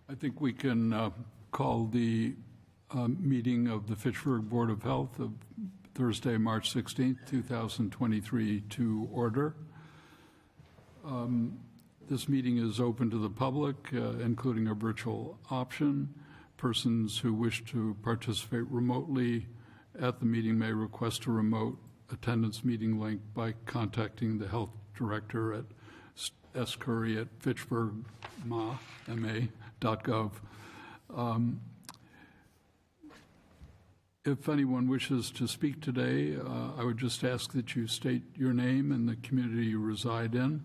I think we can call the meeting of the Fitchburg Board of Health of Thursday, March 16th, 2023 to order. This meeting is open to the public, including a virtual option. Persons who wish to participate remotely at the meeting may request a remote attendance meeting link by contacting the health director at scurry@fitchburgma.gov. If anyone wishes to speak today, I would just ask that you state your name and the community you reside in.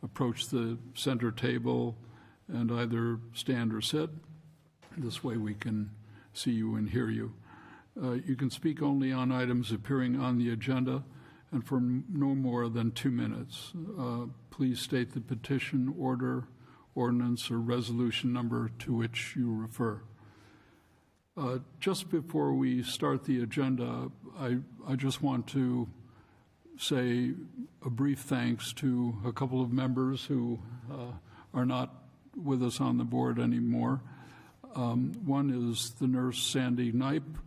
Approach the center table and either stand or sit. This way we can see you and hear you. You can speak only on items appearing on the agenda and for no more than 2 minutes. Please state the petition, order, ordinance, or resolution number to which you refer. Just before we start the agenda, I just want to say a brief thanks to a couple of members who are not with us on the board anymore. One is the nurse Sandy Knipe,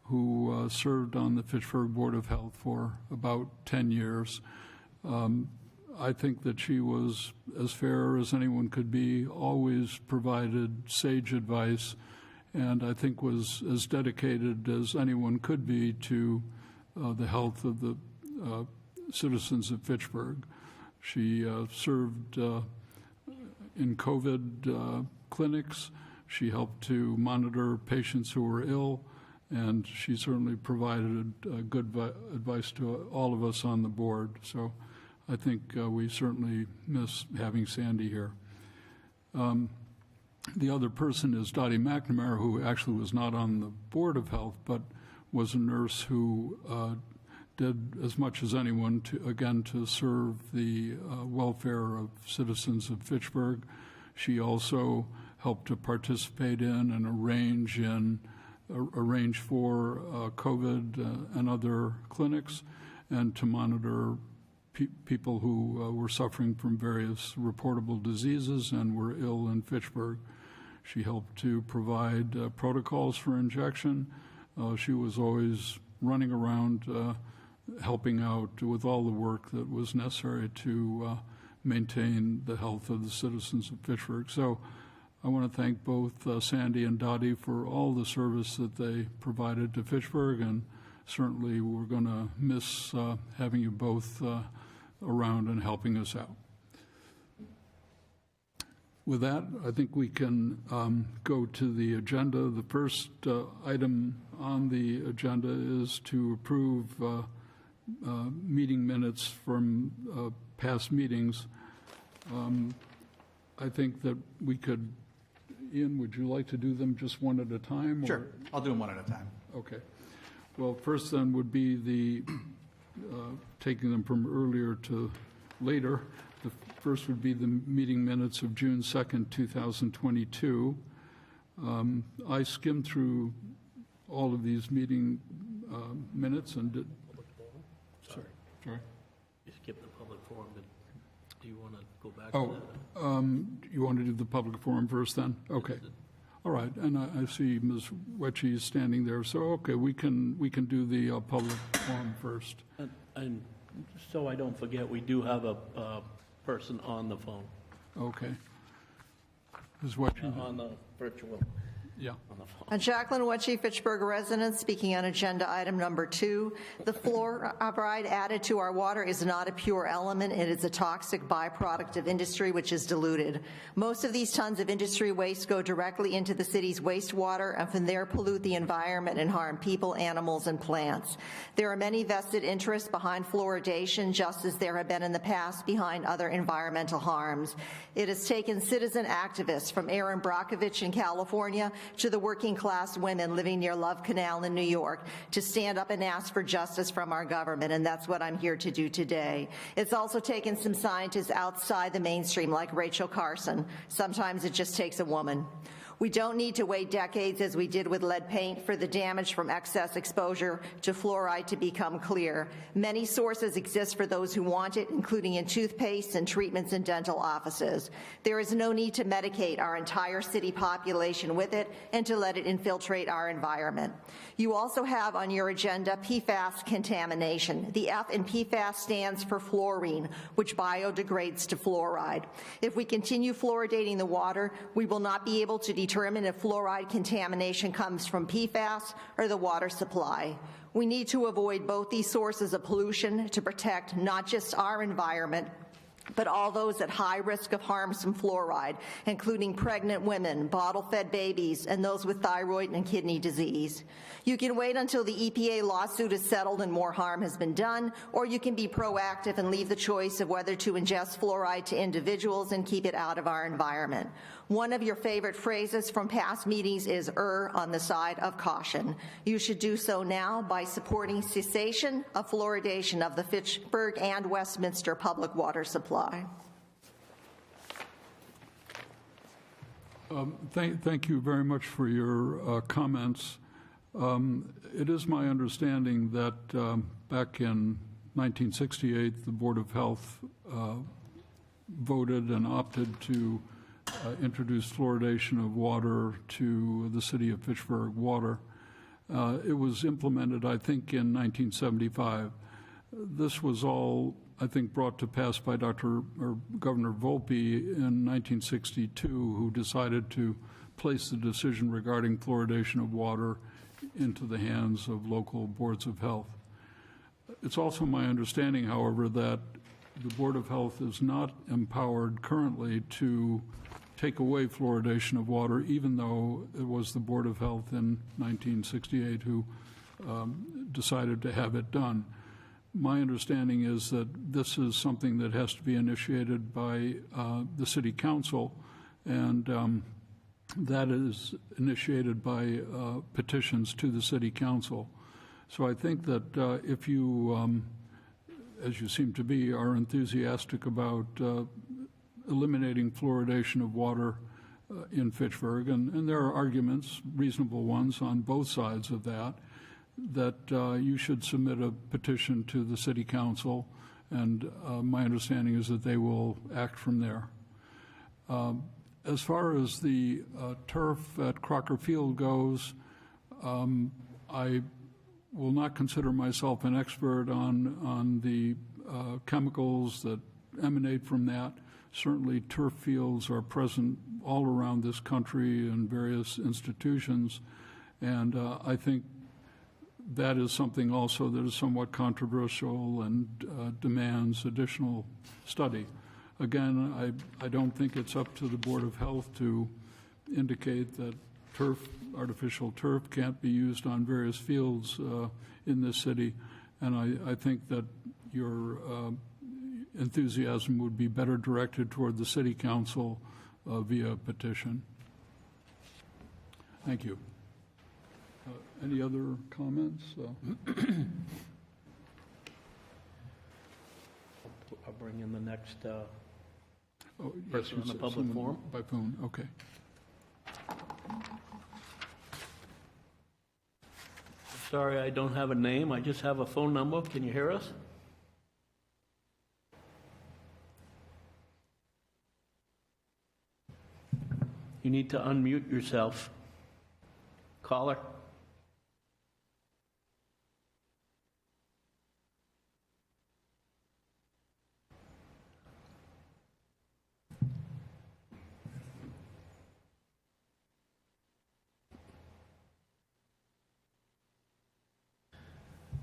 who served on the Fitchburg Board of Health for about 10 years. I think that she was as fair as anyone could be, always provided sage advice, and I think was as dedicated as anyone could be to the health of the citizens of Fitchburg. She served in COVID clinics. She helped to monitor patients who were ill, and she certainly provided good advice to all of us on the board. So I think we certainly miss having Sandy here. The other person is Dottie McNamara, who actually was not on the Board of Health, but was a nurse who did as much as anyone to serve the welfare of citizens of Fitchburg. She also helped to participate in and arrange for COVID and other clinics, and to monitor people who were suffering from various reportable diseases and were ill in Fitchburg. She helped to provide protocols for injection. She was always running around helping out with all the work that was necessary to maintain the health of the citizens of Fitchburg. So I want to thank both Sandy and Dottie for all the service that they provided to Fitchburg, and certainly we're going to miss having you both around and helping us out. With that, I think we can go to the agenda. The first item on the agenda is to approve meeting minutes from past meetings. I think that we could, Ian, would you like to do them just one at a time? Sure, I'll do them one at a time. Okay. Well, first then would be the taking them from earlier to later. The first would be the meeting minutes of June 2nd, 2022. I skimmed through all of these meeting minutes and did. Sorry. You skipped the public forum. Do you want to go back to that? You want to do the public forum first then? Okay. All right. And I see Ms. Wetchy is standing there. So, okay, we can do the public forum first. And so I don't forget, we do have a person on the phone. Okay. Ms. Wetchy? On the virtual. Yeah. On the phone. Jacqueline Wetchy, Fitchburg resident, speaking on agenda item number 2. The fluoride added to our water is not a pure element. It is a toxic byproduct of industry which is diluted. Most of these tons of industry waste go directly into the city's wastewater and from there pollute the environment and harm people, animals, and plants. There are many vested interests behind fluoridation, just as there have been in the past behind other environmental harms. It has taken citizen activists from Aaron Brockovich in California to the working class women living near Love Canal in New York to stand up and ask for justice from our government, and that's what I'm here to do today. It's also taken some scientists outside the mainstream like Rachel Carson. Sometimes it just takes a woman. We don't need to wait decades, as we did with lead paint, for the damage from excess exposure to fluoride to become clear. Many sources exist for those who want it, including in toothpaste and treatments in dental offices. There is no need to medicate our entire city population with it and to let it infiltrate our environment. You also have on your agenda PFAS contamination. The F in PFAS stands for fluorine, which biodegrades to fluoride. If we continue fluoridating the water, we will not be able to determine if fluoride contamination comes from PFAS or the water supply. We need to avoid both these sources of pollution to protect not just our environment, but all those at high risk of harms from fluoride, including pregnant women, bottle-fed babies, and those with thyroid and kidney disease. You can wait until the EPA lawsuit is settled and more harm has been done, or you can be proactive and leave the choice of whether to ingest fluoride to individuals and keep it out of our environment. One of your favorite phrases from past meetings is err on the side of caution. You should do so now by supporting cessation of fluoridation of the Fitchburg and Westminster public water supply. Thank you very much for your comments. It is my understanding that back in 1968, the Board of Health voted and opted to introduce fluoridation of water to the city of Fitchburg water. It was implemented, I think, in 1975. This was all, I think, brought to pass by Governor Volpe in 1962, who decided to place the decision regarding fluoridation of water into the hands of local boards of health. It's also my understanding, however, that the Board of Health is not empowered currently to take away fluoridation of water, even though it was the Board of Health in 1968 who decided to have it done. My understanding is that this is something that has to be initiated by the City Council, and that is initiated by petitions to the City Council. So I think that if you, as you seem to be, are enthusiastic about eliminating fluoridation of water in Fitchburg, and there are arguments, reasonable ones, on both sides of that, you should submit a petition to the City Council, and my understanding is that they will act from there. As far as the turf at Crocker Field goes, I will not consider myself an expert on the chemicals that emanate from that. Certainly turf fields are present all around this country in various institutions, and I think that is something also that is somewhat controversial and demands additional study. Again, I don't think it's up to the Board of Health to indicate that artificial turf can't be used on various fields in this city, and I think that your enthusiasm would be better directed toward the City Council via petition. Thank you. Any other comments? I'll bring in the next Yes, on the public forum. By phone, okay. Sorry, I don't have a name. I just have a phone number. Can you hear us? You need to unmute yourself. Caller.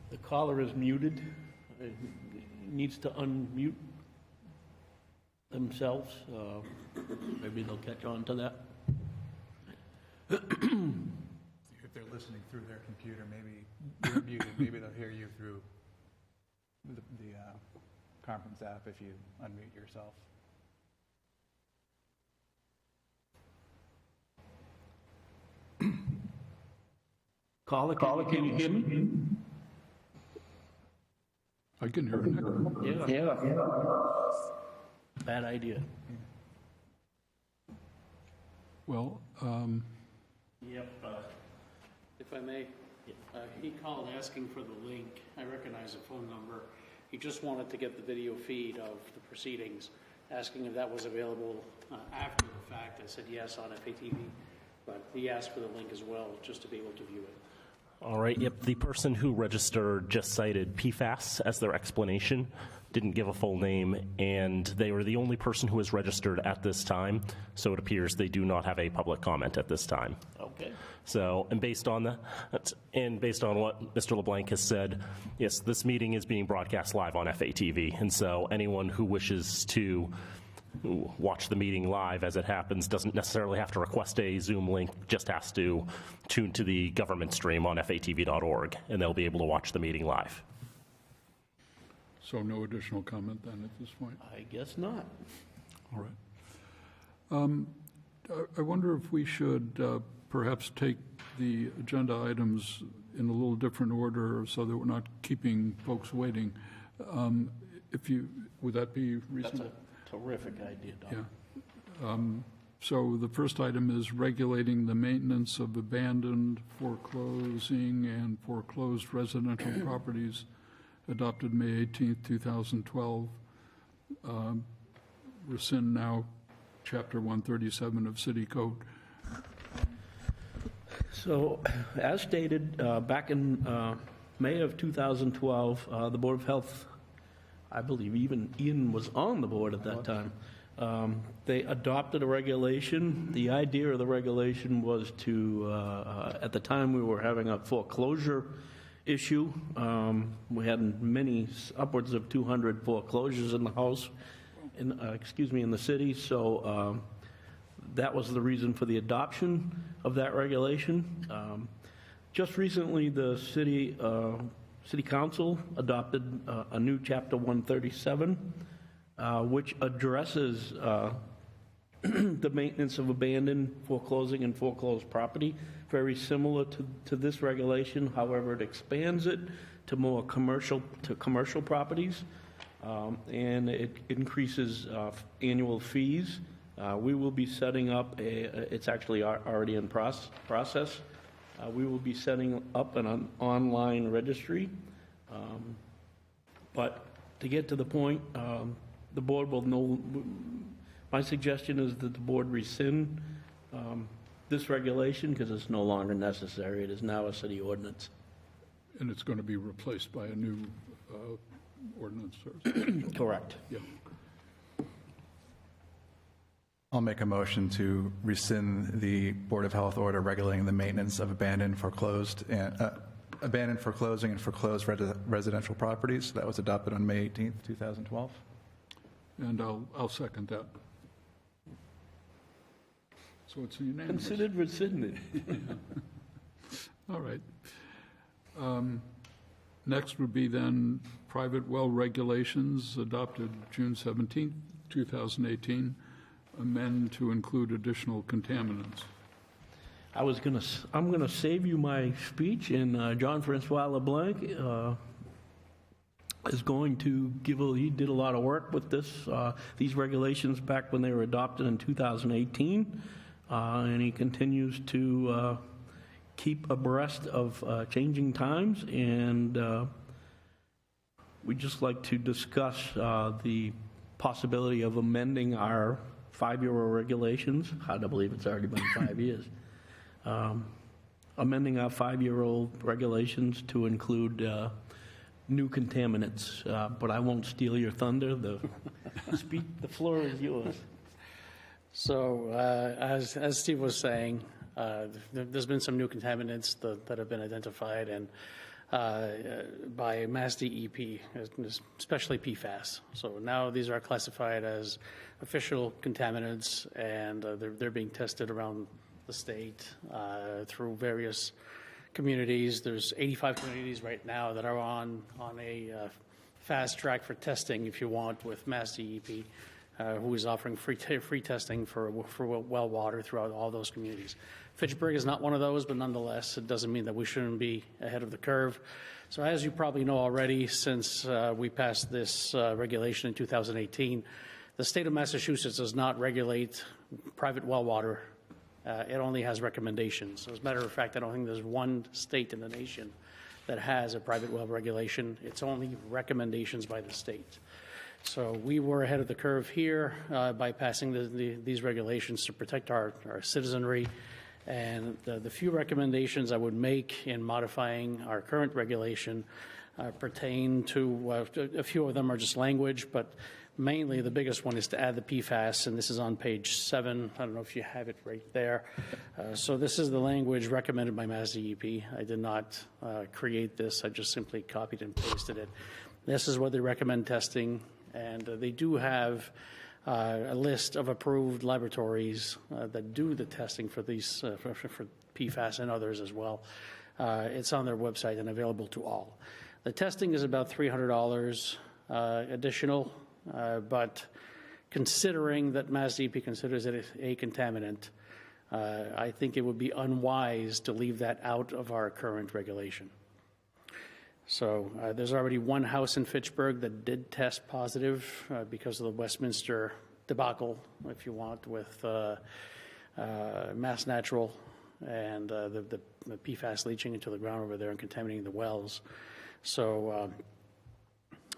The caller is muted. Needs to unmute themselves. Maybe they'll catch on to that. If they're listening through their computer, maybe you're muted. Maybe they'll hear you through the conference app if you unmute yourself. Caller, can you hear me? I can hear it. Yeah. Bad idea. Well, Yep. If I may, he called asking for the link. I recognize the phone number. He just wanted to get the video feed of the proceedings, asking if that was available after the fact. I said yes on FATV, but he asked for the link as well, just to be able to view it. All right, yep. The person who registered just cited PFAS as their explanation, didn't give a full name, and they were the only person who was registered at this time, so it appears they do not have a public comment at this time. Okay. So, and based on that, and based on what Mr. LeBlanc has said, yes, this meeting is being broadcast live on FATV, and so anyone who wishes to watch the meeting live as it happens doesn't necessarily have to request a Zoom link, just has to tune to the government stream on fatv.org, and they'll be able to watch the meeting live. so no additional comment then at this point? I guess not. All right. I wonder if we should perhaps take the agenda items in a little different order so that we're not keeping folks waiting. Would that be That's reasonable? a terrific idea, Don. Yeah. So the first item is regulating the maintenance of abandoned, foreclosing, and foreclosed residential properties, adopted May 18th, 2012. Rescind now Chapter 137 of City Code. So, as stated, back in May of 2012, the Board of Health, I believe even Ian was on the board at that time, they adopted a regulation. The idea of the regulation was to, at the time we were having a foreclosure issue. We had many, upwards of 200 foreclosures in the house, in the city. So that was the reason for the adoption of that regulation. Just recently, the city council adopted a new Chapter 137, which addresses the maintenance of abandoned, foreclosing, and foreclosed property, very similar to this regulation. However, it expands it to more commercial properties, and it increases annual fees. We will be setting up it's actually already in process. We will be setting up an online registry. But to get to the point, the board will know, my suggestion is that the board rescind this regulation because it's no longer necessary. It is now a city ordinance. And it's going to be replaced by a new ordinance. Correct. Yeah. I'll make a motion to rescind the Board of Health order regulating the maintenance of abandoned, foreclosing, and foreclosed residential properties. That was adopted on May 18th, 2012. And I'll second that. So it's unanimous. Considered rescinded. All right. Next would be then private well regulations adopted June 17th, 2018, amend to include additional contaminants. I'm gonna save you my speech, and Jean-Francois LeBlanc is going to he did a lot of work with these regulations back when they were adopted in 2018, and he continues to keep abreast of changing times, and we'd just like to discuss the possibility of amending our 5-year-old regulations. Hard to believe it's already been 5 years. Amending our 5-year-old regulations to include new contaminants, but I won't steal your thunder. The floor is yours. So, as Steve was saying, there's been some new contaminants that have been identified and by Mass DEP, especially PFAS. So now these are classified as official contaminants, and they're being tested around the state through various communities. There's 85 communities right now that are on a fast track for testing, if you want, with Mass DEP, who is offering free testing for well water throughout all those communities. Fitchburg is not one of those, but nonetheless, it doesn't mean that we shouldn't be ahead of the curve. So as you probably know already, since we passed this regulation in 2018, the state of Massachusetts does not regulate private well water It only has recommendations. As a matter of fact, I don't think there's one state in the nation that has a private well regulation. It's only recommendations by the state. So we were ahead of the curve here by passing these regulations to protect our citizenry. And the few recommendations I would make in modifying our current regulation pertain to, a few of them are just language, but mainly the biggest one is to add the PFAS, and this is on page 7. I don't know if you have it right there. So this is the language recommended by Mass DEP. I did not create this. I just simply copied and pasted it. This is what they recommend testing, and they do have a list of approved laboratories that do the testing for these, for PFAS and others as well. It's on their website and available to all. The testing is about $300 additional, but considering that Mass DEP considers it a contaminant, I think it would be unwise to leave that out of our current regulation. So there's already one house in Fitchburg that did test positive because of the Westminster debacle, if you want, with Mass Natural and the PFAS leaching into the ground over there and contaminating the wells. So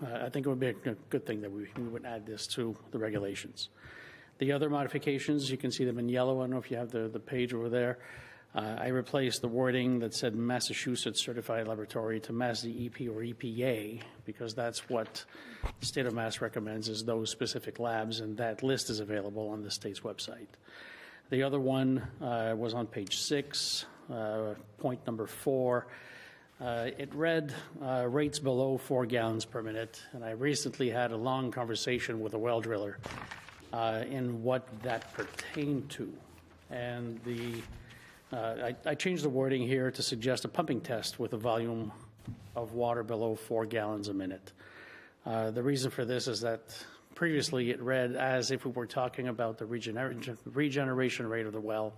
I think it would be a good thing that we would add this to the regulations. The other modifications, you can see them in yellow. I don't know if you have the page over there. I replaced the wording that said Massachusetts Certified Laboratory to Mass DEP or EPA, because that's what the state of Mass recommends, is those specific labs, and that list is available on the state's website. The other one was on page 6, point number 4. It read rates below 4 gallons per minute, and I recently had a long conversation with a well driller in what that pertained to. And I changed the wording here to suggest a pumping test with a volume of water below 4 gallons a minute. The reason for this is that previously it read as if we were talking about the regeneration rate of the well,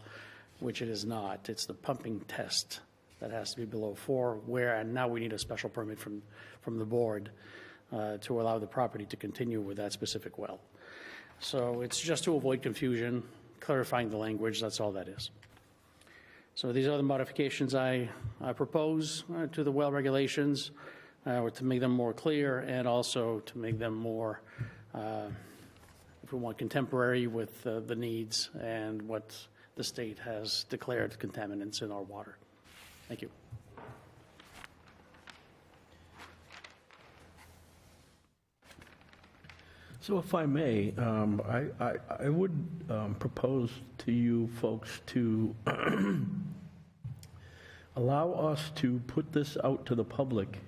which it is not. It's the pumping test that has to be below 4, and now we need a special permit from the board to allow the property to continue with that specific well. So it's just to avoid confusion, clarifying the language, that's all that is. So these are the modifications I propose to the well regulations to make them more clear and also to make them more, if we want, contemporary with the needs and what the state has declared contaminants in our water. Thank you. So if I may, I would propose to you folks to allow us to put this out to the public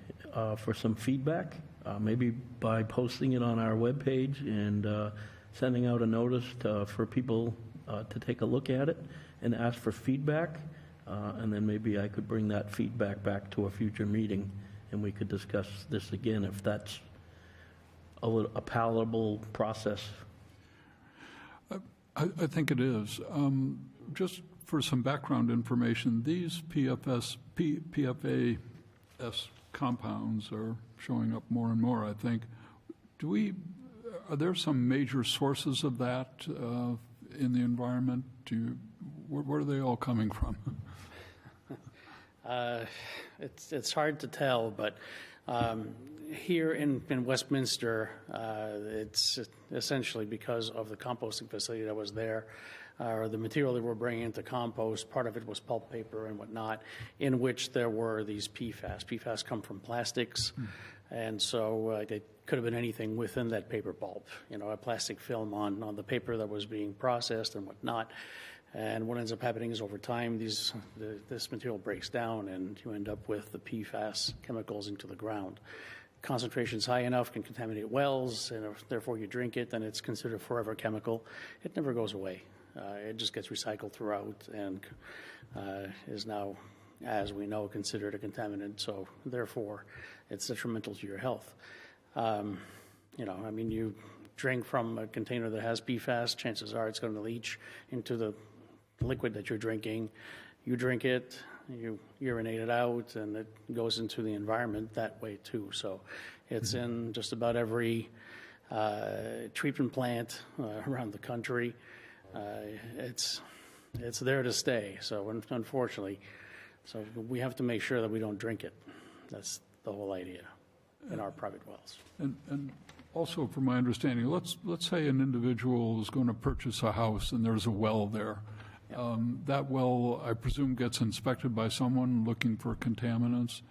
for some feedback, maybe by posting it on our webpage and sending out a notice for people to take a look at it and ask for feedback. And then maybe I could bring that feedback back to a future meeting and we could discuss this again if that's a palatable process. I think it is. Just for some background information, these PFAS compounds are showing up more and more, I think. Are there some major sources of that in the environment? Where are they all coming from? It's hard to tell, but here in Westminster, it's essentially because of the composting facility that was there, or the material that we're bringing into compost. Part of it was pulp paper and whatnot, in which there were these PFAS. PFAS come from plastics, and so it could have been anything within that paper pulp, a plastic film on the paper that was being processed and whatnot. And what ends up happening is over time, this material breaks down and you end up with the PFAS chemicals into the ground. Concentrations high enough can contaminate wells, and if therefore you drink it, then it's considered a forever chemical. It never goes away. It just gets recycled throughout and is now, as we know, considered a contaminant. So therefore, it's detrimental to your health. You drink from a container that has PFAS, chances are it's going to leach into the liquid that you're drinking. You drink it, you urinate it out, and it goes into the environment that way too. So it's in just about every treatment plant around the country. It's It's there to stay, so unfortunately, so we have to make sure that we don't drink it. That's the whole idea in our private wells. And also, from my understanding, let's say an individual is going to purchase a house and there's a well there. That well, I presume, gets inspected by someone looking for contaminants.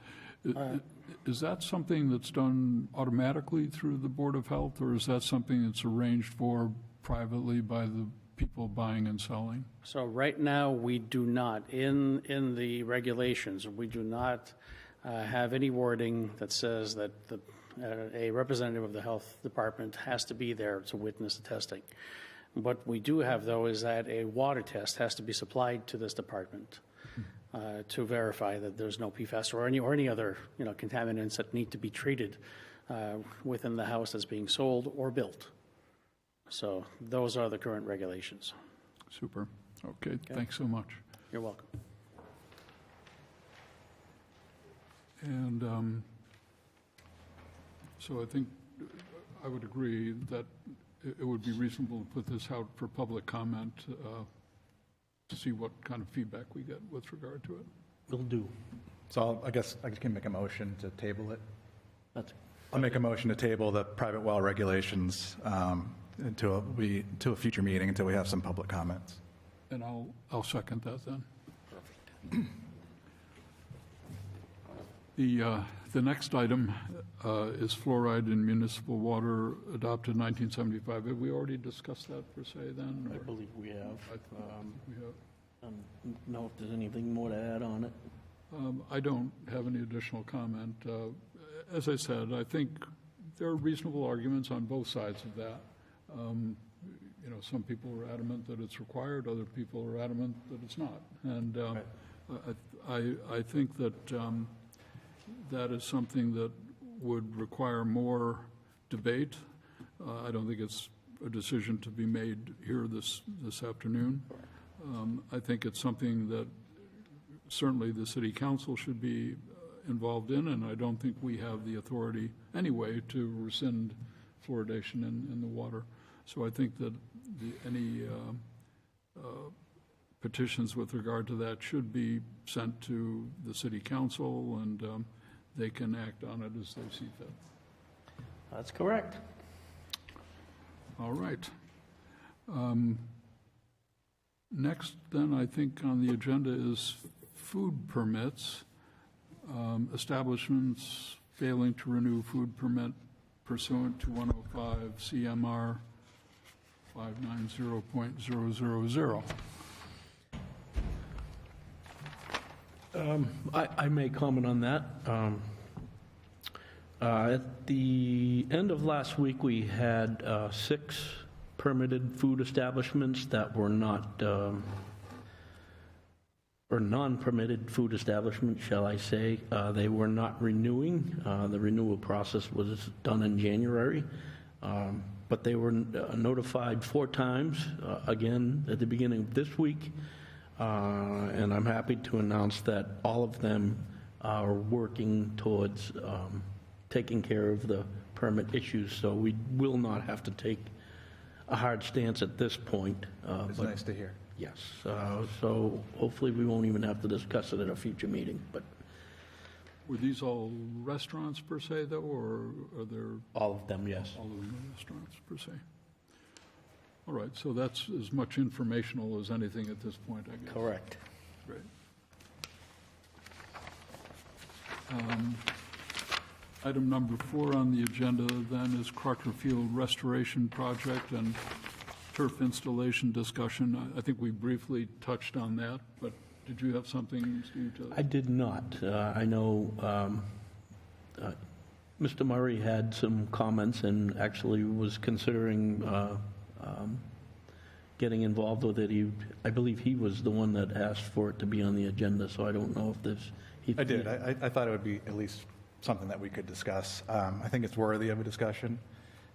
Is that something that's done automatically through the Board of Health, or is that something that's arranged for privately by the people buying and selling? So right now, we do not, in the regulations, we do not have any wording that says that a representative of the health department has to be there to witness the testing. What we do have, though, is that a water test has to be supplied to this department to verify that there's no PFAS or any other contaminants that need to be treated within the house that's being sold or built. So those are the current regulations. Super. Okay, thanks so much. You're welcome. And so I think I would agree that it would be reasonable to put this out for public comment to see what kind of feedback we get with regard to it. Will do. So I guess I can make a motion to table it. That's I'll make a motion to table the private well regulations until a future meeting, until we have some public comments. And I'll second that then. The next item is fluoride in municipal water adopted 1975. Have we already discussed that per se then? I believe we have. We have. I don't know if there's anything more to add on it. I don't have any additional comment. As I said, I think there are reasonable arguments on both sides of that. Some people are adamant that it's required, other people are adamant that it's not. And I think that that is something that would require more debate. I don't think it's a decision to be made here this afternoon. I think it's something that certainly the city council should be involved in, and I don't think we have the authority anyway to rescind fluoridation in the water. So I think that any petitions with regard to that should be sent to the city council, and they can act on it as they see fit. That's correct. All right. Next, then, I think on the agenda is food permits. Establishments failing to renew food permit pursuant to 105 CMR 590.000. I may comment on that. At the end of last week, we had 6 permitted food establishments that were not, or non-permitted food establishments, shall I say. They were not renewing. The renewal process was done in January. But they were notified 4 times, again, at the beginning of this week. And I'm happy to announce that all of them are working towards taking care of the permit issues, so we will not have to take a hard stance at this point. It's but nice to hear. yes, so hopefully we won't even have to discuss it at a future meeting, but Were these all restaurants per se, though, or are there all of them, yes. all of them restaurants per se? All right, so that's as much informational as anything at this point, I guess. Correct. Great. Item number 4 on the agenda then is Crocker Field Restoration Project and turf installation discussion. I think we briefly touched on that, but did you have something, Steve? I did not. I know Mr. Murray had some comments and actually was considering getting involved with it. I believe he was the one that asked for it to be on the agenda, so I don't know if there's... I did. I thought it would be at least something that we could discuss. I think it's worthy of a discussion.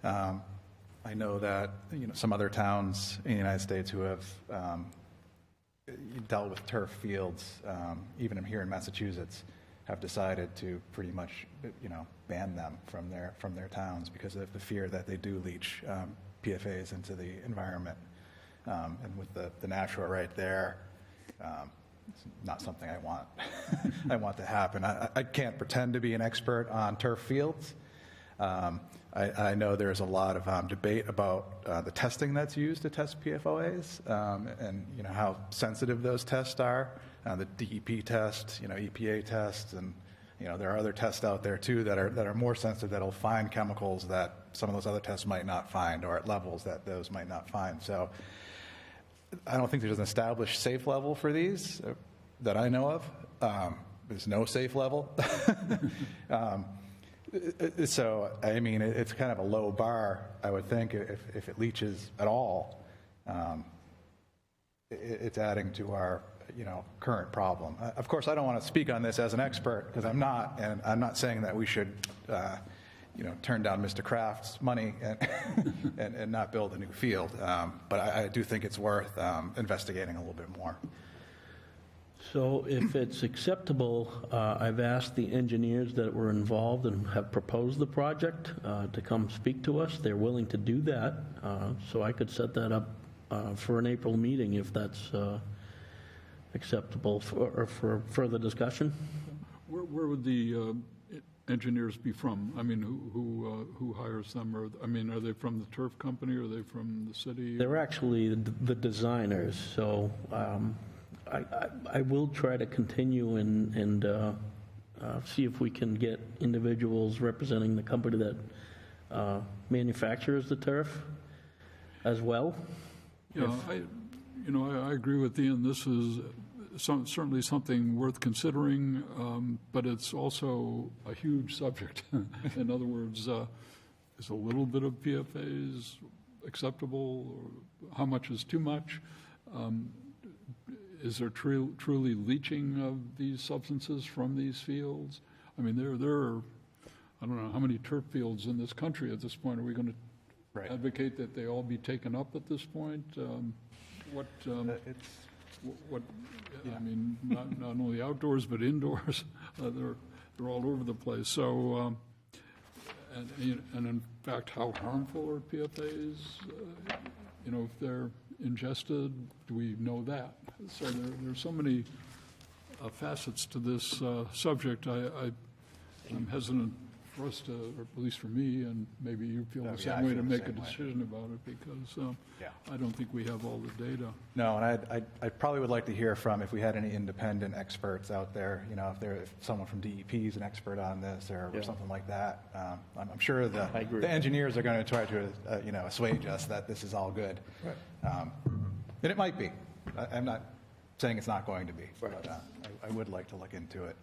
I know that some other towns in the United States who have dealt with turf fields, even here in Massachusetts, have decided to pretty much ban them from their towns because of the fear that they do leach PFAS into the environment. And with the Nashua right there, it's not something I want, I want to happen. I can't pretend to be an expert on turf fields. I know there's a lot of debate about the testing that's used to test PFOAs, and how sensitive those tests are. The DEP test, EPA tests, and there are other tests out there too that are more sensitive, that'll find chemicals that some of those other tests might not find, or at levels that those might not find. So I don't think there's an established safe level for these that I know of. There's no safe level. So, I mean, it's kind of a low bar, I would think, if it leaches at all. It's adding to our, current problem. Of course, I don't want to speak on this as an expert, because I'm not, and I'm not saying that we should, turn down Mr. Kraft's money and not build a new field. But I do think it's worth investigating a little bit more. So if it's acceptable, I've asked the engineers that were involved and have proposed the project to come speak to us. They're willing to do that, so I could set that up for an April meeting if that's acceptable for further discussion. Where would the engineers be from? I mean, who hires them? Or, I mean, are they from the turf company, or are they from the city? They're actually the designers, so I will try to continue and see if we can get individuals representing the company that manufactures the turf as well. Yeah, I agree with Ian. This is certainly something worth considering, but it's also a huge subject. In other words, is a little bit of PFAS acceptable, or how much is too much? Is there truly leaching of these substances from these fields? I mean, there are, I don't know how many turf fields in this country at this point. Are we going to advocate that they all be taken up at this point? I mean, not only outdoors but indoors, they're all over the place. So, and in fact, how harmful are PFAS? If they're ingested, do we know that? So there's so many facets to this subject. I'm hesitant for us to, or at least for me, and maybe you feel the same way, to make a decision about it, because I don't think we have all the data. No, and I probably would like to hear from, if we had any independent experts out there, if someone from DEP is an expert on this, or something like that. I'm sure the engineers are going to try to, assuage us that this is all good. Right. And it might be. I'm not saying it's not going to be, but I would like to look into it.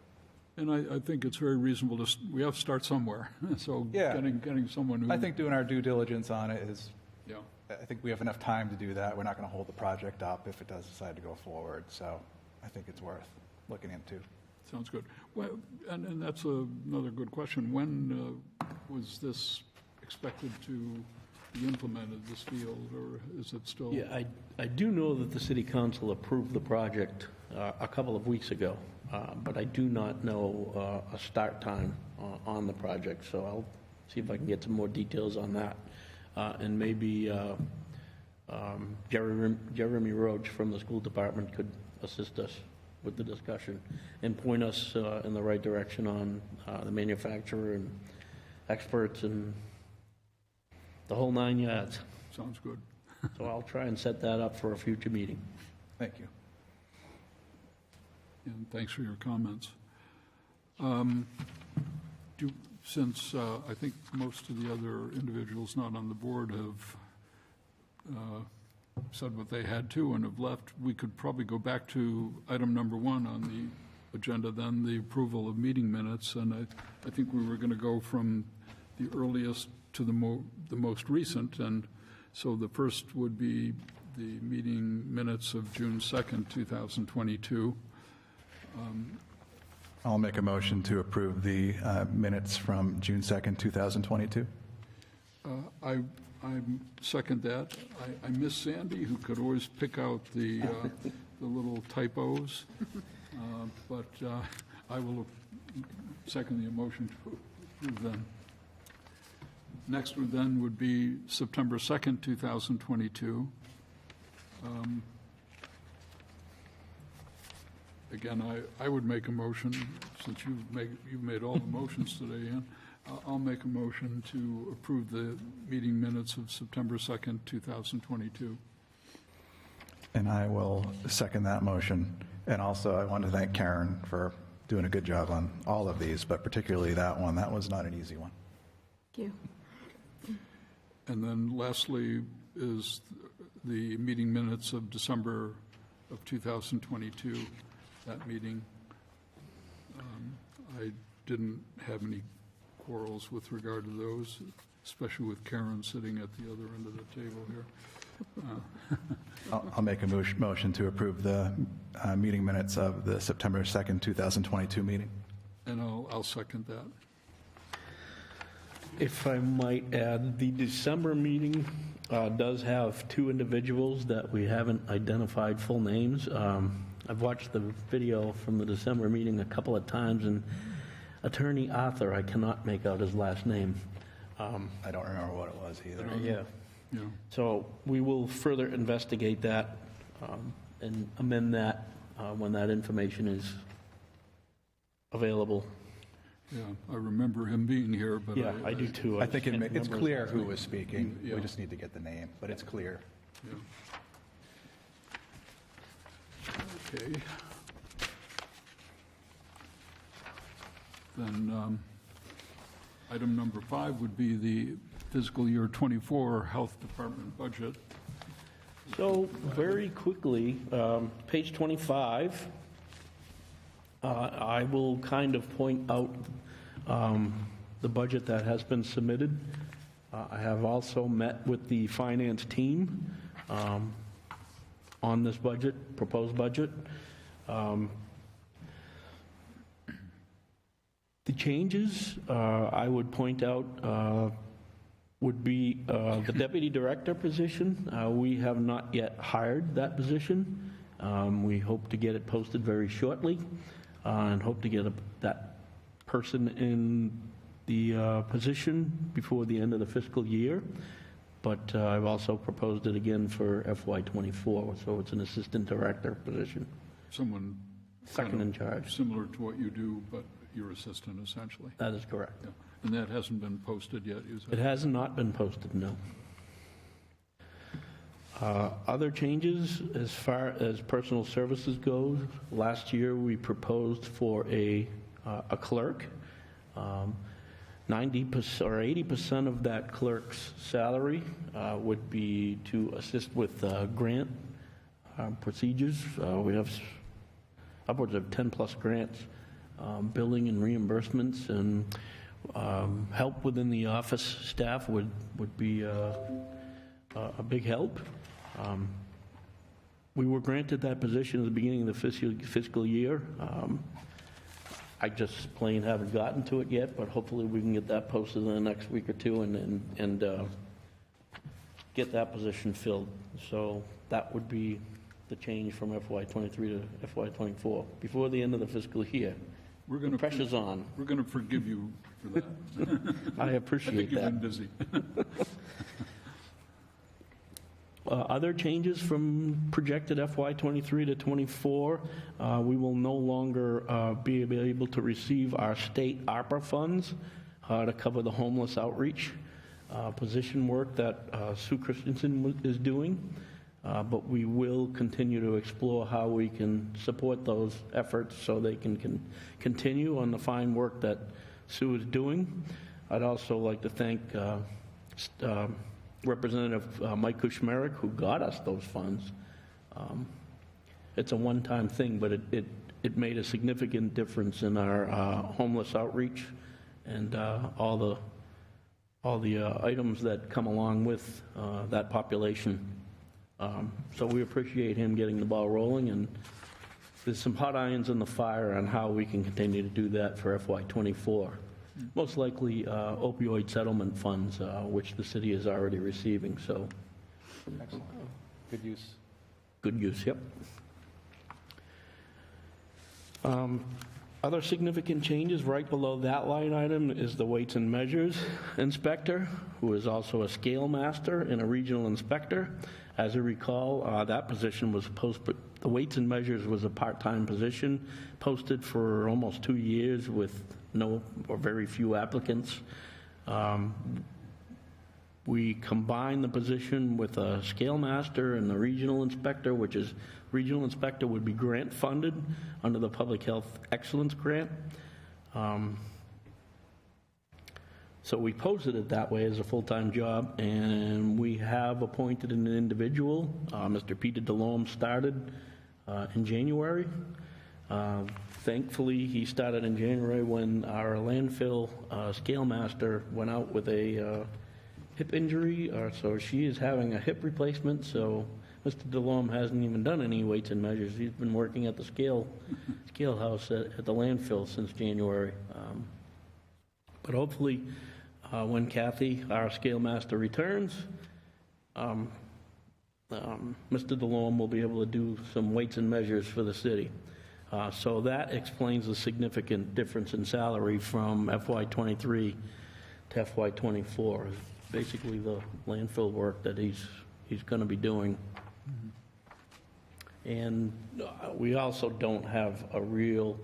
And I think it's very reasonable we have to start somewhere. So getting someone who... I think doing our due diligence on it is, I think we have enough time to do that. We're not going to hold the project up if it does decide to go forward. So I think it's worth looking into. Sounds good. Well, and that's another good question. When was this expected to be implemented, this field, or is it still... Yeah, I do know that the city council approved the project a couple of weeks ago, but I do not know a start time on the project, so I'll see if I can get some more details on that. And maybe Jeremy Roach from the school department could assist us with the discussion and point us in the right direction on the manufacturer and experts and the whole 9 yards. Sounds good. So I'll try and set that up for a future meeting. Thank you. And thanks for your comments. Since I think most of the other individuals not on the board have said what they had to and have left, we could probably go back to item number 1 on the agenda, then the approval of meeting minutes. And I think we were going to go from the earliest to the most recent. And so the first would be the meeting minutes of June 2nd, 2022. I'll make a motion to approve the minutes from June 2nd, 2022. I second that. I miss Sandy, who could always pick out the little typos, but I will second the motion to approve them. Next one then would be September 2nd, 2022. Again, I would make a motion, since you've made all the motions today, Ann, I'll make a motion to approve the meeting minutes of September 2nd, 2022. And I will second that motion. And also, I want to thank Karen for doing a good job on all of these, but particularly that one. That was not an easy one. Thank you. And then lastly is the meeting minutes of December of 2022, that meeting. I didn't have any quarrels with regard to those, especially with Karen sitting at the other end of the table here. I'll make a motion to approve the meeting minutes of the September 2nd, 2022 meeting. And I'll second that. If I might add, the December meeting does have two individuals that we haven't identified full names. I've watched the video from the December meeting a couple of times, and Attorney Arthur, I cannot make out his last name. I don't remember what it was either. Yeah. Yeah. So we will further investigate that and amend that when that information is available. Yeah, I remember him being here, but Yeah, I do too. I think just can't it's remember his clear last who name. was speaking. Yeah. We just need to get the name, but it's clear. Yeah. Okay. Then item number 5 would be the fiscal year '24 Health Department budget. So, very quickly, page 25, I will kind of point out the budget that has been submitted. I have also met with the finance team on this budget, proposed budget. The changes I would point out would be the deputy director position. We have not yet hired that position. We hope to get it posted very shortly and hope to get that person in the position before the end of the fiscal year. But I've also proposed it again for FY24, so it's an assistant director position, Someone second in charge. similar to what you do, but your assistant essentially. That is correct. Yeah. And that hasn't been posted yet, is It it? has not been posted, no. Other changes as far as personal services goes, last year we proposed for a clerk. 90% or 80% of that clerk's salary would be to assist with grant procedures. We have upwards of 10-plus grants, billing and reimbursements, and help within the office staff would be a big help. We were granted that position at the beginning of the fiscal year. I just plain haven't gotten to it yet, but hopefully we can get that posted in the next week or two and get that position filled. So that would be the change from FY23 to FY24, before the end of the fiscal year. We're going The to pressure's on. We're going to forgive you for that. I I appreciate think you've that. been busy. Other changes from projected FY23 to 24, we will no longer be able to receive our state ARPA funds to cover the homeless outreach position work that Sue Christensen is doing, but we will continue to explore how we can support those efforts so they can continue on the fine work that Sue is doing. I'd also like to thank Representative Mike Kuchmarek, who got us those funds. It's a one-time thing, but it made a significant difference in our homeless outreach and all the items that come along with that population. So we appreciate him getting the ball rolling, and there's some hot irons in the fire on how we can continue to do that for FY24. Most likely opioid settlement funds, which the city is already receiving, so Excellent. Good use. good use, yep. Other significant changes, right below that line item, is the weights and measures inspector, who is also a scale master and a regional inspector. As you recall, that position was posted, the weights and measures was a part-time position, posted for almost 2 years with no or very few applicants. We combined the position with a scale master and the regional inspector, which is, regional inspector would be grant funded under the Public Health Excellence Grant. So we posted it that way as a full-time job, and we have appointed an individual. Mr. Peter DeLome started in January. Thankfully, he started in January when our landfill scale master went out with a hip injury, so she is having a hip replacement. So Mr. DeLome hasn't even done any weights and measures. He's been working at the scale house at the landfill since January. But hopefully, when Kathy, our scale master, returns, Mr. DeLome will be able to do some weights and measures for the city. So that explains the significant difference in salary from FY23 to FY24. Basically, the landfill work that he's going to be doing. And we also don't have a real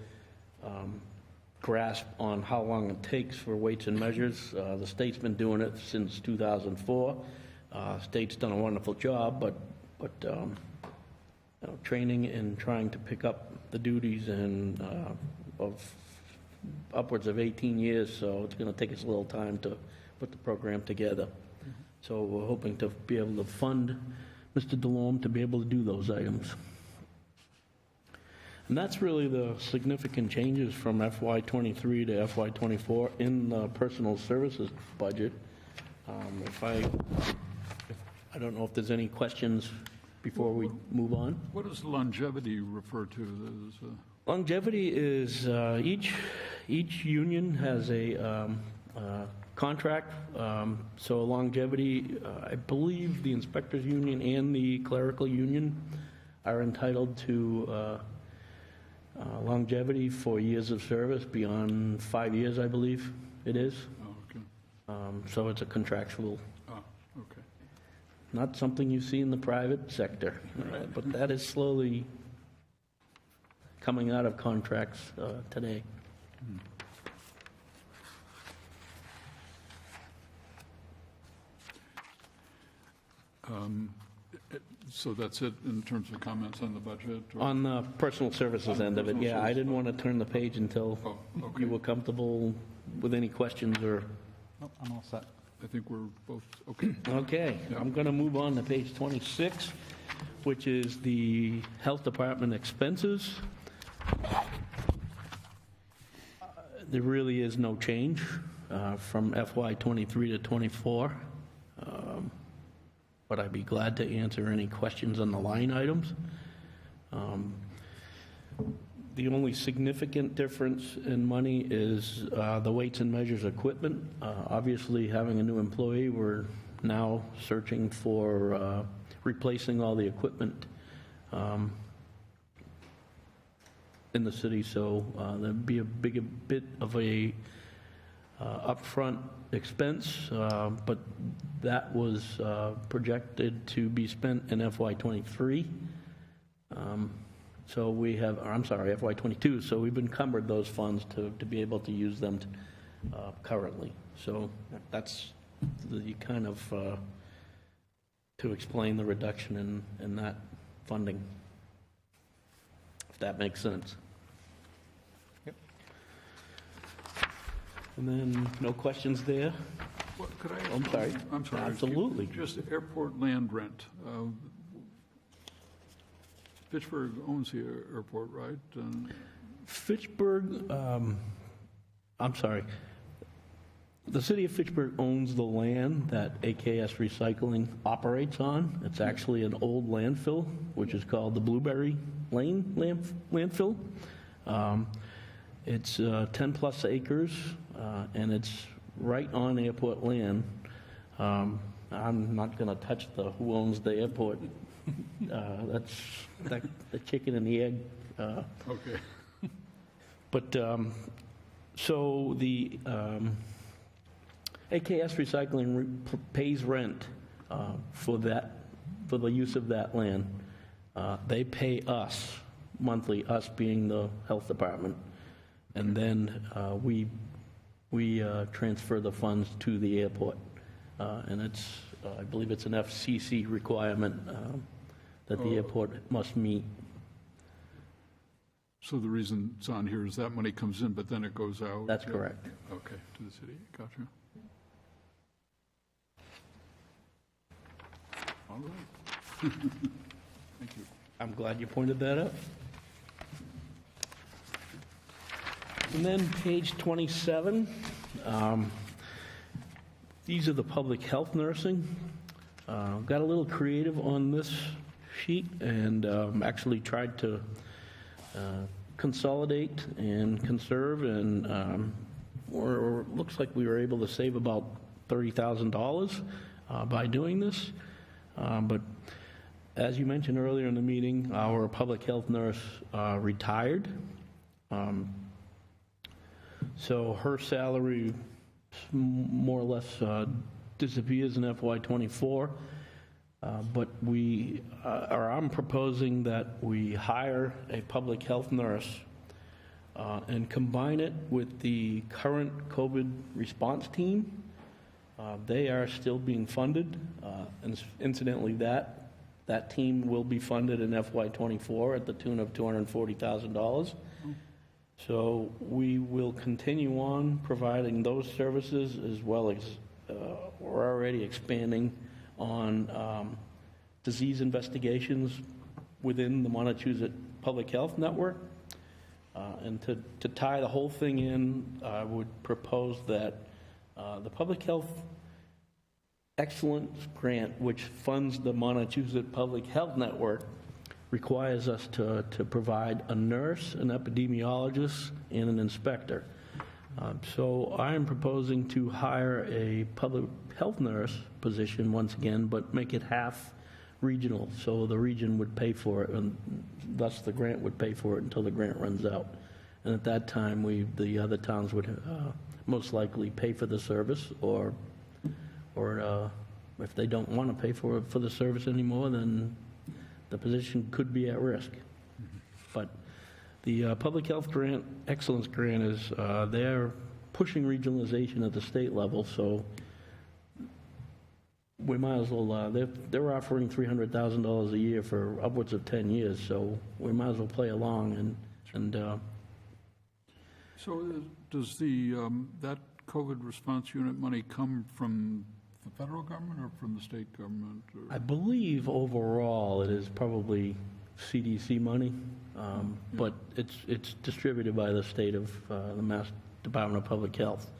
grasp on how long it takes for weights and measures. The state's been doing it since 2004. State's done a wonderful job, but training and trying to pick up the duties and of upwards of 18 years, so it's going to take us a little time to put the program together. So we're hoping to be able to fund Mr. DeLome to be able to do those items. And that's really the significant changes from FY23 to FY24 in the personal services budget. I don't know if there's any questions before we move on. What does longevity refer to? Longevity is each union has a contract. So longevity, I believe the inspectors union and the clerical union are entitled to longevity for years of service beyond 5 years, I believe it is. Oh, okay. So it's a contractual, Oh, okay. not something you see in the private sector, but that is slowly coming out of contracts today. So that's it in terms of comments on the budget? Or- On the personal services end of it, yeah, I didn't want to turn the page until Oh, okay. you were comfortable with any questions or, Nope, I'm all set. I think we're both, okay. okay. I'm going to move on to page 26, which is the Health Department expenses. There really is no change from FY '23 to '24. But I'd be glad to answer any questions on the line items. The only significant difference in money is the weights and measures equipment. Obviously, having a new employee, we're now searching for replacing all the equipment in the city, so there'd be a bit of a upfront expense, but that was projected to be spent in FY23. So we have, or I'm sorry, FY22, so we've encumbered those funds to be able to use them currently. So that's the kind of, to explain the reduction in that funding, if that makes sense. Yep. And then, no questions there? What, could I ask? I'm sorry. I'm sorry. Absolutely. Just airport land rent. Fitchburg owns the airport, right? And Fitchburg, I'm sorry. The city of Fitchburg owns the land that AKS Recycling operates on. It's actually an old landfill, which is called the Blueberry Lane landfill. It's 10-plus acres, and it's right on airport land. I'm not going to touch who owns the airport. That's the chicken and the egg. okay. But, so the AKS Recycling pays rent for that, for the use of that land. They pay us monthly, us being the health department, and then we transfer the funds to the airport. And it's, I believe it's an FCC requirement that the airport must meet. So the reason it's on here is that money comes in, but then it goes out? That's correct. Okay, to the city, gotcha. All right. Thank you. I'm glad you pointed that out. And then page 27, these are the public health nursing. Got a little creative on this sheet and actually tried to consolidate and conserve, and looks like we were able to save about $30,000 by doing this. But as you mentioned earlier in the meeting, our public health nurse retired. So her salary more or less disappears in FY24. But I'm proposing that we hire a public health nurse and combine it with the current COVID response team. They are still being funded. And incidentally, that team will be funded in FY24 at the tune of $240,000. So we will continue on providing those services, as well as we're already expanding on disease investigations within the Montezut Public Health Network. And to tie the whole thing in, I would propose that the Public Health Excellence Grant, which funds the Montezut Public Health Network, requires us to provide a nurse, an epidemiologist, and an inspector. So I am proposing to hire a public health nurse position once again, but make it half regional, so the region would pay for it, and thus the grant would pay for it until the grant runs out. And at that time, the other towns would most likely pay for the service, or if they don't want to pay for the service anymore, then the position could be at risk. But the Public Health Grant, Excellence Grant, is they're pushing regionalization at the state level, so we might as well, they're offering $300,000 a year for upwards of 10 years, so we might as well play along. So does that COVID response unit money come from the federal government or from the state government? I believe overall it is probably CDC money, but it's distributed by the state of the Mass Department of Public Health.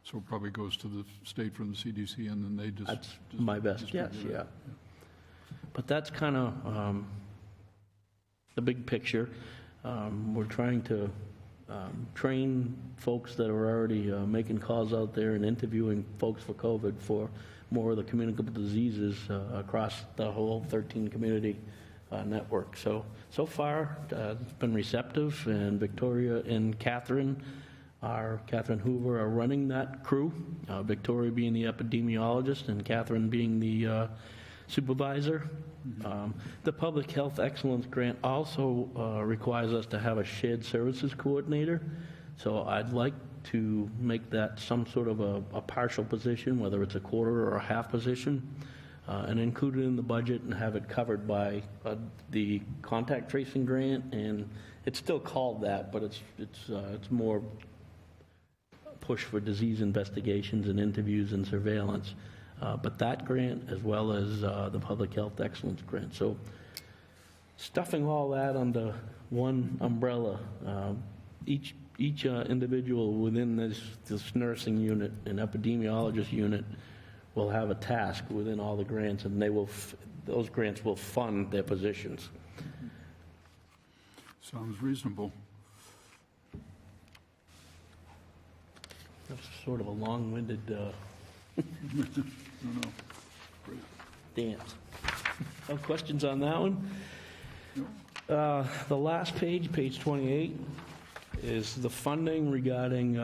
So it probably goes to the state from the CDC, and then they just... That's my best guess, yeah. But that's kind of the big picture. We're trying to train folks that are already making calls out there and interviewing folks for COVID for more of the communicable diseases across the whole 13 community network. So far, it's been receptive, and Victoria and Catherine Hoover are running that crew, Victoria being the epidemiologist and Catherine being the supervisor. The Public Health Excellence Grant also requires us to have a shared services coordinator. So I'd like to make that some sort of a partial position, whether it's a quarter or a half position, and include it in the budget and have it covered by the contact tracing grant. And it's still called that, but it's more push for disease investigations and interviews and surveillance. But that grant, as well as the Public Health Excellence Grant. So stuffing all that under one umbrella, each individual within this nursing unit and epidemiologist unit will have a task within all the grants, and those grants will fund their positions. Sounds reasonable. That's sort of a long-winded dance. No questions on that one? The last page, page 28, is the funding regarding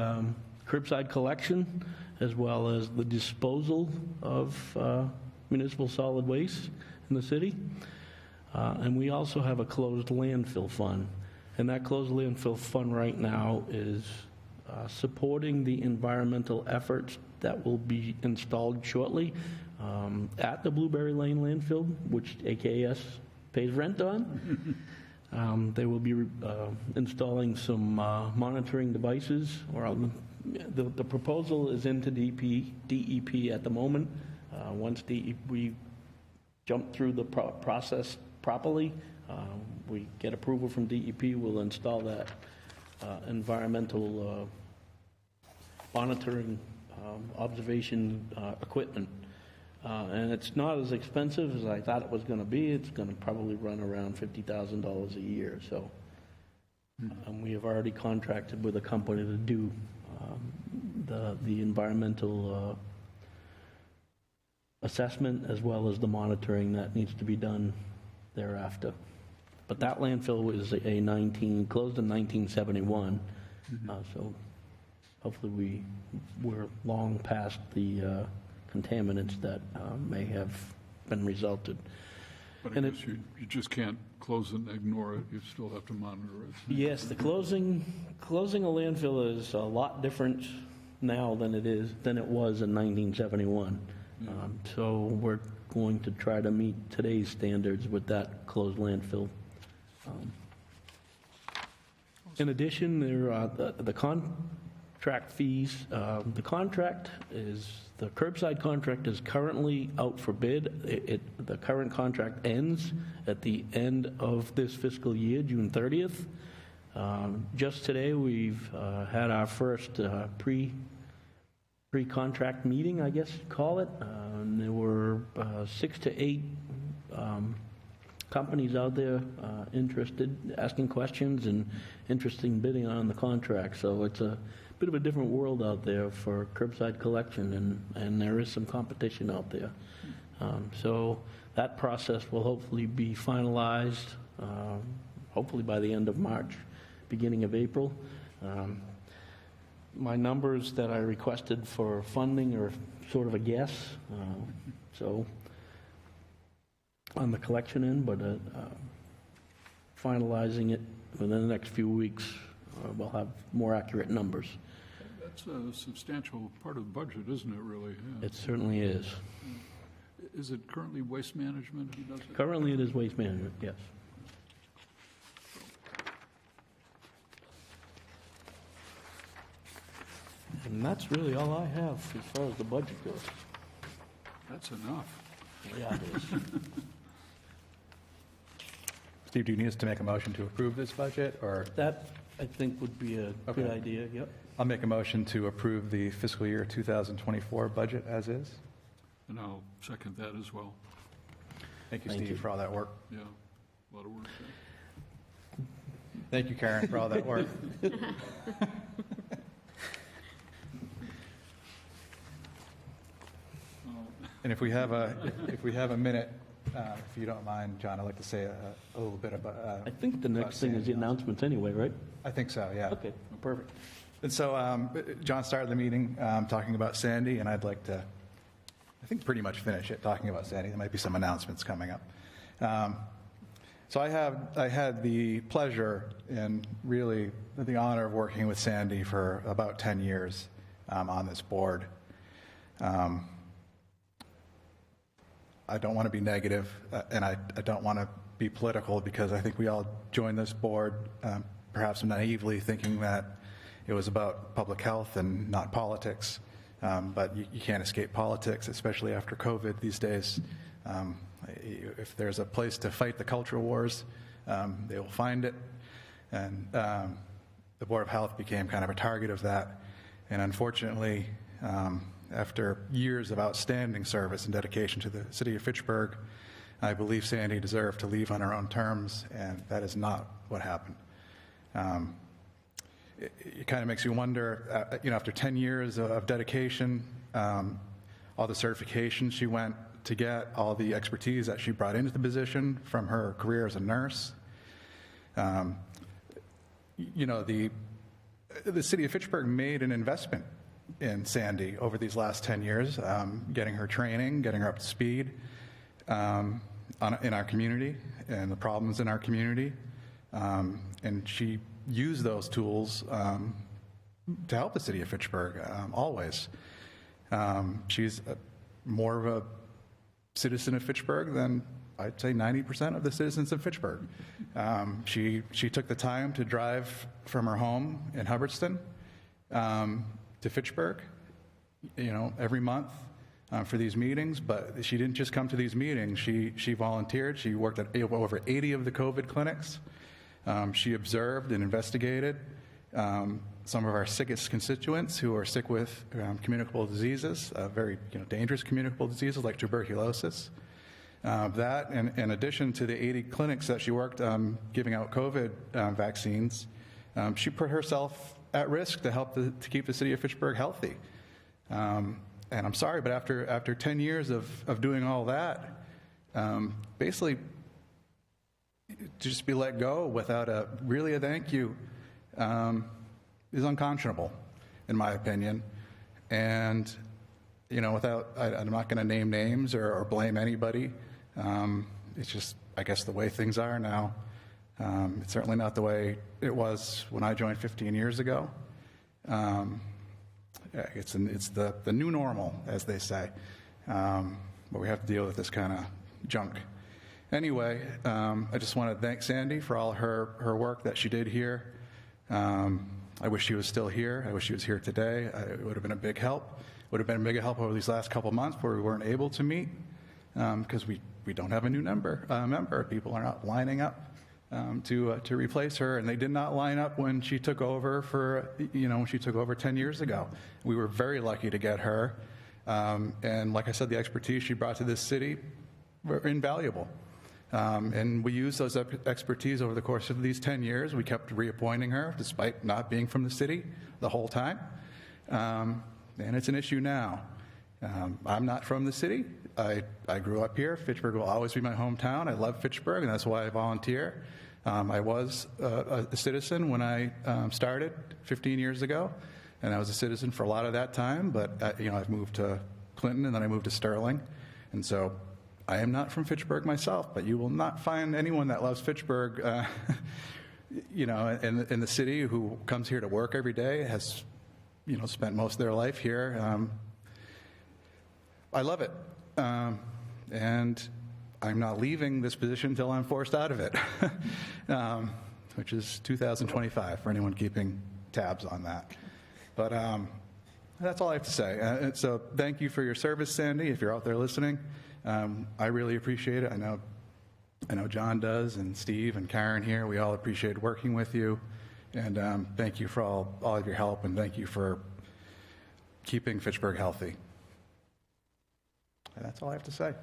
curbside collection, as well as the disposal of municipal solid waste in the city. And we also have a closed landfill fund. And that closed landfill fund right now is supporting the environmental efforts that will be installed shortly at the Blueberry Lane landfill, which AKS pays rent on. They will be installing some monitoring devices. The proposal is into DEP at the moment. Once we jump through the process properly, we get approval from DEP, we'll install that environmental monitoring observation equipment. And it's not as expensive as I thought it was going to be. It's going to probably run around $50,000 a year. So we have already contracted with a company to do the environmental assessment, as well as the monitoring that needs to be done thereafter. But that landfill was closed in 1971, so hopefully we're long past the contaminants that may have been resulted. But I guess you just can't close it and ignore it. You still have to monitor it. Yes, the closing a landfill is a lot different now than it was in 1971. So we're going to try to meet today's standards with that closed landfill. In addition, there are the contract fees. The curbside contract is currently out for bid. The current contract ends at the end of this fiscal year, June 30th. Just today, we've had our first pre-contract meeting, I guess you'd call it. And there were 6 to 8 companies out there interested, asking questions and interested in bidding on the contract. So it's a bit of a different world out there for curbside collection, and there is some competition out there. So that process will hopefully be finalized, hopefully by the end of March, beginning of April. My numbers that I requested for funding are sort of a guess, so on the collection end, but finalizing it within the next few weeks, we'll have more accurate numbers. That's a substantial part of the budget, isn't it, really? Yeah. It certainly is. Is it currently Waste Management who does it? Currently, it is Waste Management, yes. And that's really all I have as far as the budget goes. That's enough. Yeah, it is. Steve, do you need us to make a motion to approve this budget, or? That, I think, would be a good Okay. idea, yep. I'll make a motion to approve the fiscal year 2024 budget as is. And I'll second that as well. Thank you, Thank Steve, you. for all that work. Yeah, a lot of work there. Thank you, Karen, for all that work. And if we have a minute, if you don't mind, John, I'd like to say a little bit about. I think the next thing is the announcements anyway, right? I think so, yeah. Okay, perfect. And so John started the meeting talking about Sandy, and I'd like to, I think, pretty much finish it talking about Sandy. There might be some announcements coming up. So I had the pleasure and really the honor of working with Sandy for about 10 years on this board. I don't want to be negative, and I don't want to be political, because I think we all joined this board perhaps naively thinking that it was about public health and not politics. But you can't escape politics, especially after COVID these days. If there's a place to fight the culture wars, they will find it. And the Board of Health became kind of a target of that. And unfortunately, after years of outstanding service and dedication to the city of Fitchburg, I believe Sandy deserved to leave on her own terms, and that is not what happened. It kind of makes you wonder, after 10 years of dedication, all the certifications she went to get, all the expertise that she brought into the position from her career as a nurse, the the city of Fitchburg made an investment in Sandy over these last 10 years, getting her training, getting her up to speed in our community and the problems in our community. And she used those tools to help the city of Fitchburg, always. She's more of a citizen of Fitchburg than I'd say 90% of the citizens of Fitchburg. She took the time to drive from her home in Hubbardston to Fitchburg, every month for these meetings. But she didn't just come to these meetings. She volunteered. She worked at over 80 of the COVID clinics. She observed and investigated some of our sickest constituents who are sick with communicable diseases, very dangerous communicable diseases like tuberculosis. That, and in addition to the 80 clinics that she worked giving out COVID vaccines, she put herself at risk to help to keep the city of Fitchburg healthy. And I'm sorry, but after 10 years of doing all that, basically to just be let go without a thank you is unconscionable, in my opinion. And I'm not going to name names or blame anybody. It's just, I guess, the way things are now. It's certainly not the way it was when I joined 15 years ago. It's the new normal, as they say. But we have to deal with this kind of junk. Anyway, I just want to thank Sandy for all her work that she did here. I wish she was still here. I wish she was here today. It would have been a big help. Would have been a big help over these last couple months where we weren't able to meet because we don't have a new member. People are not lining up to replace her, and they did not line up when she took over when she took over 10 years ago. We were very lucky to get her, and like I said, the expertise she brought to this city were invaluable. And we used those expertise over the course of these 10 years. We kept reappointing her despite not being from the city the whole time. And it's an issue now. I'm not from the city. I grew up here. Fitchburg will always be my hometown. I love Fitchburg, and that's why I volunteer. I was a citizen when I started 15 years ago, and I was a citizen for a lot of that time. But I've moved to Clinton, and then I moved to Sterling, and so I am not from Fitchburg myself. But you will not find anyone that loves Fitchburg, in the city who comes here to work every day, has spent most of their life here. I love it. And I'm not leaving this position until I'm forced out of it, which is 2025 for anyone keeping tabs on that. But that's all I have to say. So thank you for your service, Sandy, if you're out there listening. I really appreciate it. I know John does, and Steve and Karen here. We all appreciate working with you. And thank you for all of your help, and thank you for keeping Fitchburg healthy. And that's all I have to say.